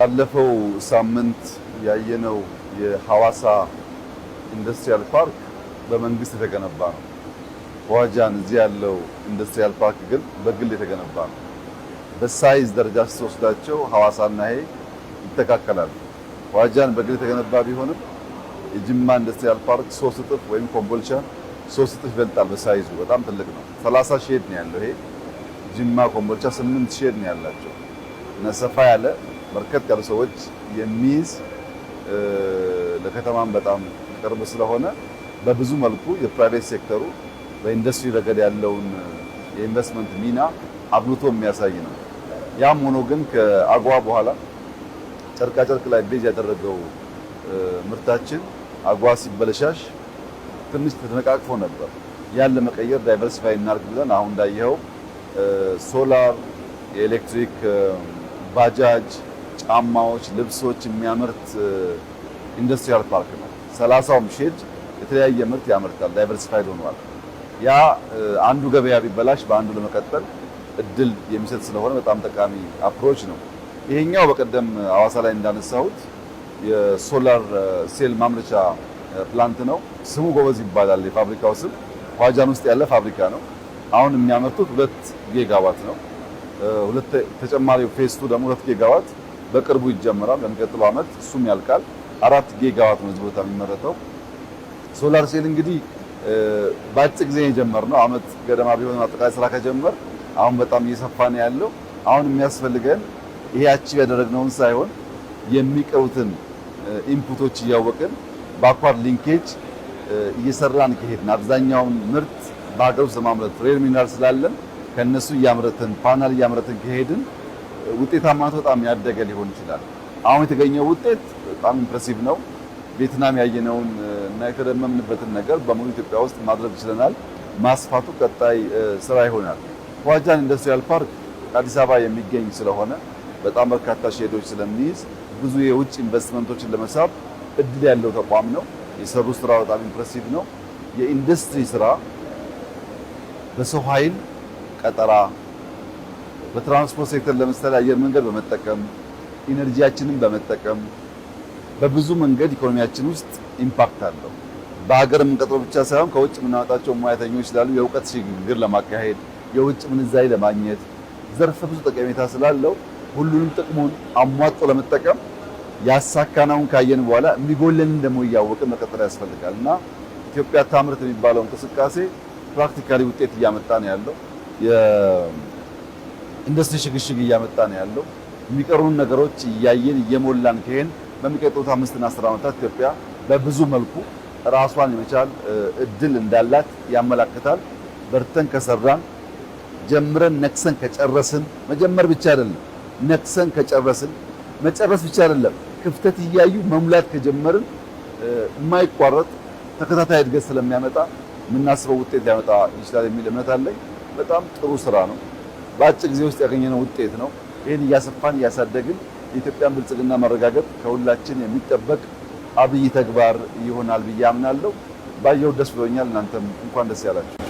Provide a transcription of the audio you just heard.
ባለፈው ሳምንት ያየነው የሐዋሳ ኢንዱስትሪያል ፓርክ በመንግስት የተገነባ ነው። ዋጃን እዚህ ያለው ኢንዱስትሪያል ፓርክ ግን በግል የተገነባ ነው። በሳይዝ ደረጃ ስትወስዳቸው ሐዋሳና ይሄ ይተካከላሉ። ዋጃን በግል የተገነባ ቢሆንም የጅማ ኢንዱስትሪያል ፓርክ 3 እጥፍ ወይም ኮምቦልቻ 3 እጥፍ ይበልጣል በሳይዙ። በጣም ትልቅ ነው። 30 ሼድ ነው ያለው። ይሄ ጅማ ኮምቦልቻ 8 ሼድ ነው ያላቸው እና ሰፋ ያለ በርከት ያሉ ሰዎች የሚይዝ ለከተማም በጣም ቅርብ ስለሆነ በብዙ መልኩ የፕራይቬት ሴክተሩ በኢንዱስትሪ ረገድ ያለውን የኢንቨስትመንት ሚና አጉልቶ የሚያሳይ ነው። ያም ሆኖ ግን ከአጓ በኋላ ጨርቃ ጨርቅ ላይ ቤዝ ያደረገው ምርታችን አጓ ሲበለሻሽ ትንሽ ተነቃቅፎ ነበር። ያን ለመቀየር ዳይቨርሲፋይ እናርግ ብለን አሁን እንዳየኸው ሶላር፣ የኤሌክትሪክ ባጃጅ፣ ጫማዎች፣ ልብሶች የሚያመርት ኢንዱስትሪያል ፓርክ ነው። 30ም ሼድ የተለያየ ምርት ያመርታል። ዳይቨርሲፋይድ ሆኗል። ያ አንዱ ገበያ ቢበላሽ በአንዱ ለመቀጠል እድል የሚሰጥ ስለሆነ በጣም ጠቃሚ አፕሮች ነው። ይሄኛው በቀደም ሐዋሳ ላይ እንዳነሳሁት የሶላር ሴል ማምረቻ ፕላንት ነው። ስሙ ጎበዝ ይባላል። የፋብሪካው ስም ዋጃን ውስጥ ያለ ፋብሪካ ነው። አሁን የሚያመርቱት 2 ጊጋዋት ነው። ሁለት ተጨማሪው ፌስ 2 ደግሞ 2 ጊጋዋት በቅርቡ ይጀምራል። በሚቀጥለው ዓመት እሱም ያልቃል። 4 ጊጋዋት ነው እዚህ ቦታ የሚመረተው። ሶላር ሴል እንግዲህ በአጭር ጊዜ የጀመርነው ዓመት ገደማ ቢሆን አጠቃላይ ስራ ከጀመር አሁን በጣም እየሰፋ ነው ያለው። አሁን የሚያስፈልገን ይሄ አቺቭ ያደረግነውን ሳይሆን የሚቀሩትን ኢንፑቶች እያወቅን በአኳር ሊንኬጅ እየሰራን ከሄድን አብዛኛውን ምርት በሀገር ውስጥ ለማምረት ሬር ሚነራል ስላለን ከነሱ እያመረትን ፓናል እያመረትን ከሄድን ውጤታማነቱ በጣም ያደገ ሊሆን ይችላል። አሁን የተገኘው ውጤት በጣም ኢምፕሬሲቭ ነው። ቬትናም ያየነውን እና የተደመምንበትን ነገር በሙሉ ኢትዮጵያ ውስጥ ማድረግ ችለናል። ማስፋቱ ቀጣይ ስራ ይሆናል። ዋጃን ኢንዱስትሪያል ፓርክ አዲስ አበባ የሚገኝ ስለሆነ በጣም በርካታ ሼዶች ስለሚይዝ ብዙ የውጭ ኢንቨስትመንቶችን ለመሳብ እድል ያለው ተቋም ነው። የሰሩ ስራ በጣም ኢምፕሬሲቭ ነው። የኢንዱስትሪ ስራ በሰው ኃይል ቀጠራ፣ በትራንስፖርት ሴክተር ለምሳሌ አየር መንገድ በመጠቀም ኢነርጂያችንን በመጠቀም በብዙ መንገድ ኢኮኖሚያችን ውስጥ ኢምፓክት አለው። በሀገር የምንቀጥረው ብቻ ሳይሆን ከውጭ የምናወጣቸው ሙያተኞች ስላሉ የእውቀት ሽግግር ለማካሄድ የውጭ ምንዛሪ ለማግኘት ዘርፈ ብዙ ጠቀሜታ ስላለው ሁሉንም ጥቅሙን አሟጦ ለመጠቀም ያሳካናውን ካየን በኋላ የሚጎለንን ደግሞ እያወቅን መቀጠል ያስፈልጋል እና ኢትዮጵያ ታምርት የሚባለው እንቅስቃሴ ፕራክቲካሊ ውጤት እያመጣ ነው ያለው። የኢንዱስትሪ ሽግሽግ እያመጣ ነው ያለው። የሚቀሩን ነገሮች እያየን እየሞላን ከሄን በሚቀጥሉት 5 እና 10 ዓመታት ኢትዮጵያ በብዙ መልኩ ራሷን የመቻል እድል እንዳላት ያመላክታል። በርተን ከሰራን ጀምረን ነክሰን ከጨረስን መጀመር ብቻ አይደለም፣ ነክሰን ከጨረስን መጨረስ ብቻ አይደለም፣ ክፍተት እያዩ መሙላት ከጀመርን የማይቋረጥ ተከታታይ እድገት ስለሚያመጣ የምናስበው ውጤት ሊያመጣ ይችላል የሚል እምነት አለኝ። በጣም ጥሩ ስራ ነው። በአጭር ጊዜ ውስጥ ያገኘነው ውጤት ነው። ይህን እያሰፋን እያሳደግን የኢትዮጵያን ብልጽግና ማረጋገጥ ከሁላችን የሚጠበቅ አብይ ተግባር ይሆናል ብዬ አምናለሁ። ባየው ደስ ብሎኛል። እናንተም እንኳን ደስ ያላችሁ።